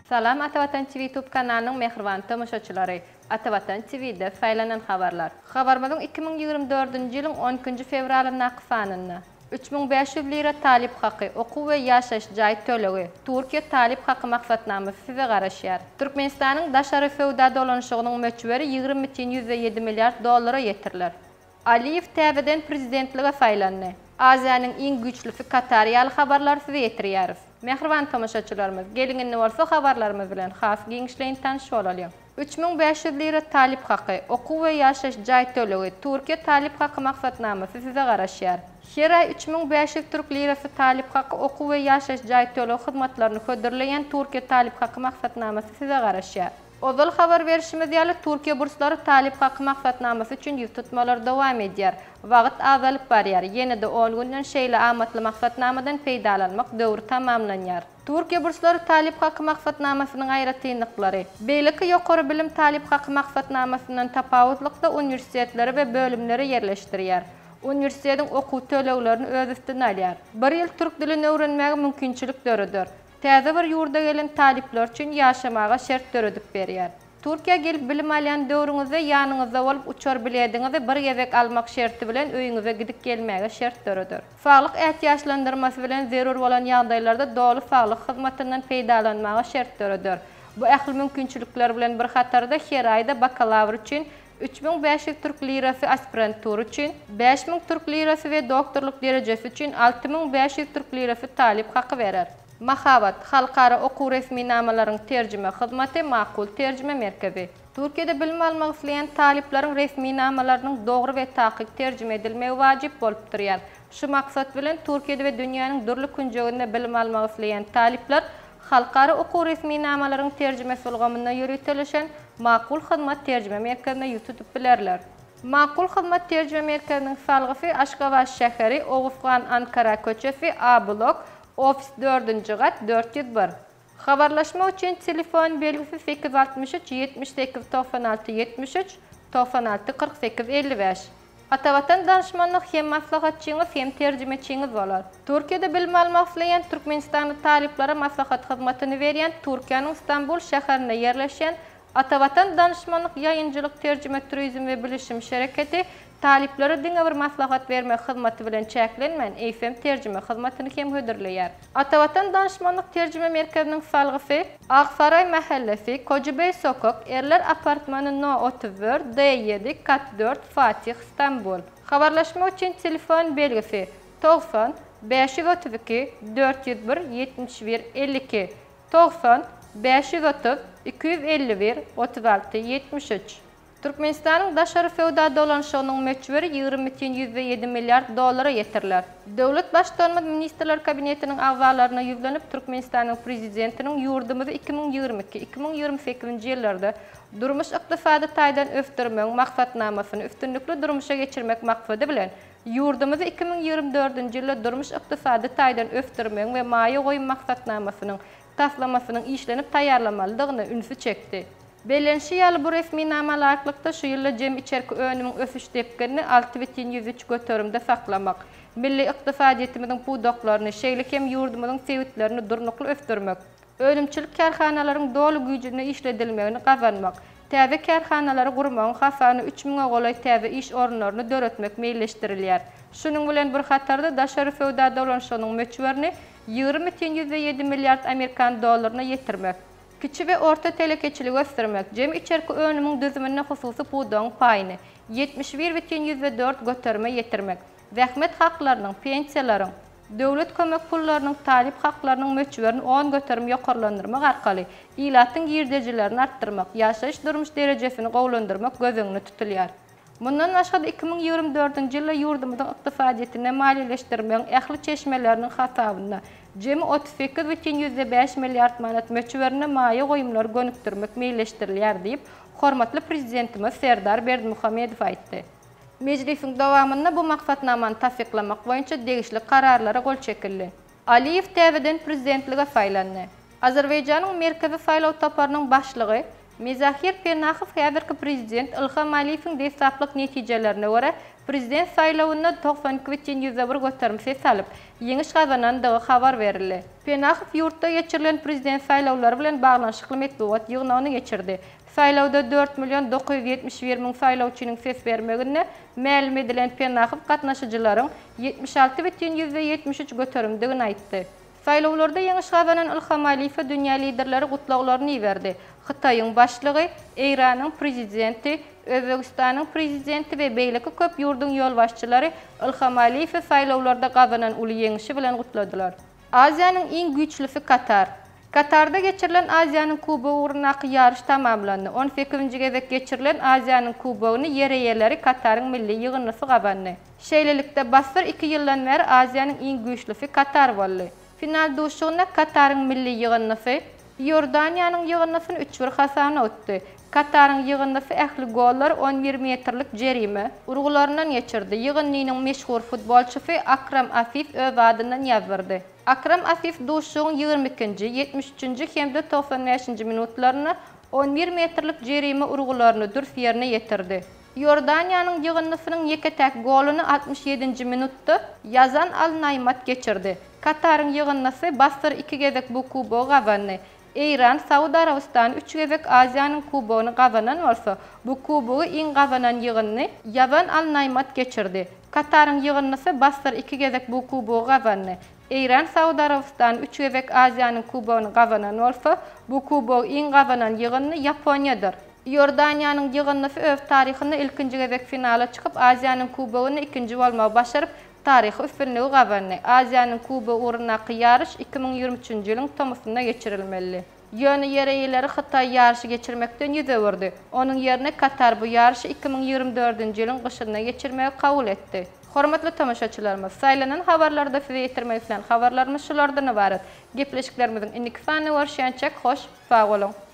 Salam Atavatan TV YouTube kanalının mehriban tomoshaçylary. Atavatan TV'de faýlanan habarlar. Habarymyzyň 2024-nji ýylyň 10-njy fevralyna qyfanyny 3500 lira talip haqqy, okuw we ýaşaş jaý tölegi, Türkiýe talip haqqy maksatnamysy we garaşýar. Türkmenistanyň daşary feodal dolanşygynyň möçberi 20,7 milliard dollara ýetirler. Aliýew täzeden prezidentlige faýlandy. Aziýanyň iň güçlüsi Katar ýaly habarlar size ýetirýär. Mehriban tomoshaçylarymyz, geliňinde bolsa habarlarymyz bilen has giňişleýin tanış bolalım. 3500 lira talip haqqy, okuw we ýaşaş jaý tölegi, Türkiýe talip haqqy maksatnamasy size garaşýar. Her ay 3500 Türk lirasy talip haqqy, okuw we ýaşaş jaý tölegi hyzmatlaryny hödürleýän Türkiýe talip haqqy maksatnamasy size garaşýar. Ozal habar verişimiz ýaly Türkiýe burslary talip haqqy maksatnamasy üçin ýüz tutmalar dowam edýär. Wagt azalyp barýar. Ýene-de 10 günden şeýle amatly maksatnamadan peýdalanmak döwri tamamlanýar. Türkiýe burslary talip haqqy maksatnamasynyň aýratynlyklary. Beýleki ýokary bilim talip haqqy maksatnamasynyň tapawutlykda uniwersitetleri we bölümleri ýerleşdirýär. Uniwersitetiň okuw töleglerini öz üstüne alýar. Bir ýyl türk dilini öwrenmäge mümkinçilik dörüdür. Täze bir ýurda gelen talipler üçin ýaşamaga şert dörüdip berýär. Türkiýe gelip bilim alýan döwrüňizde ýanyňyzda bolup uçar bilýärdiňiz we bir gezek almak şerti bilen öýüňize gidip gelmäge şert dörüdür. Saglyk ähtiýaçlandyrmasy bilen zerur bolan ýagdaýlarda dogly saglyk hyzmatyndan peýdalanmaga şert dörüdür. Bu ähli mümkinçilikler bilen bir hatarda her aýda bakalavr üçin 3500 Türk lirasy aspirantur üçin, 5000 Türk lirasy we doktorluk derejesi üçin 6500 Türk lirasy talip haqqy berer. Mahabat, halkara okuw resmi namalaryň terjime hyzmaty, makul terjime merkezi. Türkiýede bilim almak isleýän taliplerin resmi namalarynyň dogry we takyk terjime edilmegi wajyp bolup durýar. Şu maksat bilen Türkiýede we dünýäniň dürli künjeginde bilim almak isleýän talipler halkara okuw resmi namalaryň terjimesi ulgamyna ýürütilýän makul hyzmat terjime merkezine ýüz tutup bilerler. Makul hyzmat terjime merkeziniň salgysy Aşgabat şäheri, Oguzgan Ankara köçesi, A blok, ofis 4-nji gat 401. Habarlaşma üçin telefon belgisi 863 78 96 73 96 48 55. Atavatan danışmanlyk hem maslahatçyňyz hem terjimeçiňiz bolar. Türkiýede bilim almak isleýän Türkmenistanyň taliplere maslahat hyzmatyny berýän Türkiýanyň Istanbul şäherine ýerleşen Atavatan danışmanlyk ýaýynjylyk terjime turizm we bilişim şereketi taliplere diňe bir maslahat berme hyzmaty bilen çäklenmän FM terjime hyzmatyny hem hödürleýär. Atavatan danışmanlyk terjime merkeziniň salgysy Aksaray mahallesi, Kocabey sokak, Erler apartmany No 34 D7 kat 4 Fatih İstanbul. Habarlaşma üçin telefon belgisi 90 532 401 71 52 90 530 251 36 73. Türkmenistanyň daşary feodal dolanşygynyň möçberi 20,7 milliard dollara ýetirler. Döwlet başdanma ministrler kabinetiniň agzalaryna ýüzlenip Türkmenistanyň prezidentiniň ýurdumyzy 2022-2028-nji ýyllarda durmuş ykdysady taýdan öfdirmek maksatnamasyny üstünlikli durmuşa geçirmek maksady bilen ýurdumyzy 2024-nji ýylda durmuş ykdysady taýdan öfdirmek we maýa goýum maksatnamasynyň taslamasynyň işlenip taýýarlamalydygyny ünsü çekdi. Belenşi ýaly bu resmi namalarlykda şu ýylda jem içerki önümiň ösüş depkenini 6,103 götörümde saklamak, milli ykdysadyetimiziň budaklaryny, şeýle hem ýurdumyzyň sewitlerini durnukly öfdirmek, ölümçilik karhanalaryň dolu güýjüne işledilmegini gazanmak, täze karhanalary gurmagyň hasany 3000-e golay täze iş orunlaryny döretmek meýilleşdirilýär. Şunuň bilen bir hatarda daşary feodal dolanşygynyň möçberini 20,7 milliard Amerikan dollaryna ýetirmek. Kiçi we orta telekeçilik göstermek, jem içerki önümiň düzümine hususy pudaň paýyny 71,4 götürme ýetirmek, zähmet haklarynyň, pensiýalaryň, döwlet kömek pullarynyň, talip haklarynyň möçberini 10 götürme ýokarlandyrmak arkaly ilatyň girdejilerini artdyrmak, ýaşaş durmuş derejesini gowlandyrmak gözüňde tutulýar. Bundan başga 2024-nji ýylda ýurdumyzyň ykdysadyetine maliýeleşdirmeň ähli çeşmeleriniň hasabyna jemi 38,5 milliard manat möçberine maýa goýumlar gönükdirmek meýilleşdirilýär diýip hormatly prezidentimiz Serdar Berdimuhammedow aýtdy. Meclisiň dowamynda bu maksatnamany tasdiklamak boýunça degişli kararlara gol çekildi. Aliýew täzeden prezidentlige saýlandy. Azerbaýjanyň merkezi saýlaw taparynyň başlygy Mezahir Pernakov häzirki prezident Ilham Aliýewiň desaplyk netijelerine görä Prezident saýlawynda 92,1 göterim ses alyp, ýeňiş gazanandygy habar berildi. Penaxov ýurtda geçirilen prezident saýlawlary bilen baglanşykly medeniýet ýygnawyny geçirdi. Saýlawda 4.971.000 saýlawçynyň ses bermegine ma'lum edilen Penaxov gatnaşyjylaryň 76,73 göterimdigini aýtdy. Saýlawlarda ýeňiş gazanan Ilham Aliýew dünýä liderleri gutlaglaryny berdi. Xitayň başlygy, Eýranyň prezidenti, Özbegistanyň prezidenti we beýleki köp ýurdun ýolbaşçylary Ilham Aliýew saýlawlarda gazanan uly ýeňişi bilen gutladylar. Aziýanyň iň güýçlisi Katar. Katarda geçirilen Aziýanyň Kubogy urnaky ýarış tamamlandy. 18-nji gezek geçirilen Aziýanyň Kubogyny ýereýelleri Kataryň milli ýygynnysy gabandy. Şeýlelikde basdyr 2 ýyldan beri Aziýanyň iň güýçlisi Katar boldy. Final duşugyna Kataryň milli ýygynnysy Ýordaniýanyň ýygynnysyn 3-1 hasana ötdi. Kataryň ýygynnysy ähli gollar 11 metrlik jerime urgularyndan geçirdi. Ýygynnyň meşhur futbolçysy Akram Afif öz adyndan ýazgyrdy. Akram Afif duşugyň 22-nji, 73-nji hemde 95-nji minutlaryny 11 metrlik jerime urgularyny dürf ýerine ýetirdi. Ýordaniýanyň ýygynnysynyň ýeketäk golunu 67-nji minutda Yazan Al-Naymat geçirdi. Kataryň ýygynnysy basdyr 2 gezek bu kubogy gabandy. Eýran, Sauda Arabistany 3 gezek Aziýanyň kubogyny gabanan bolsa, bu kubogy iň gabanan ýygynny Yazan Al-Naymat geçirdi. Kataryň ýygynnysy basdyr 2 gezek bu kubogy gabandy. Eýran, Sauda Arabistany 3 gezek Aziýanyň kubogyny gabanan bolsa, bu kubogy iň gabanan ýygynny Ýaponiýadyr. Ýordaniýanyň ýygynnysy öz taryhynda ilkinji gezek finala çykyp Aziýanyň kubogyny ikinji bolmagy başaryp taryhy üstünligi gabandy. Aziýanyň kubogy urnaky ýarış 2023-nji ýylyň tomusynda geçirilmeli. Ýöne ýereýelleri Xitay ýarşy geçirmekden ýüze Onuň ýerine Katar bu ýarşy 2024-nji ýylyň gyşyna geçirmegi kabul etdi. Hormatly tamaşaçylarymyz, saýlanan habarlarda size ýetirmek bilen habarlarymyz şulardan ibaret. Gepleşiklerimiziň indiki sany görüşýänçek hoş, sag bolun.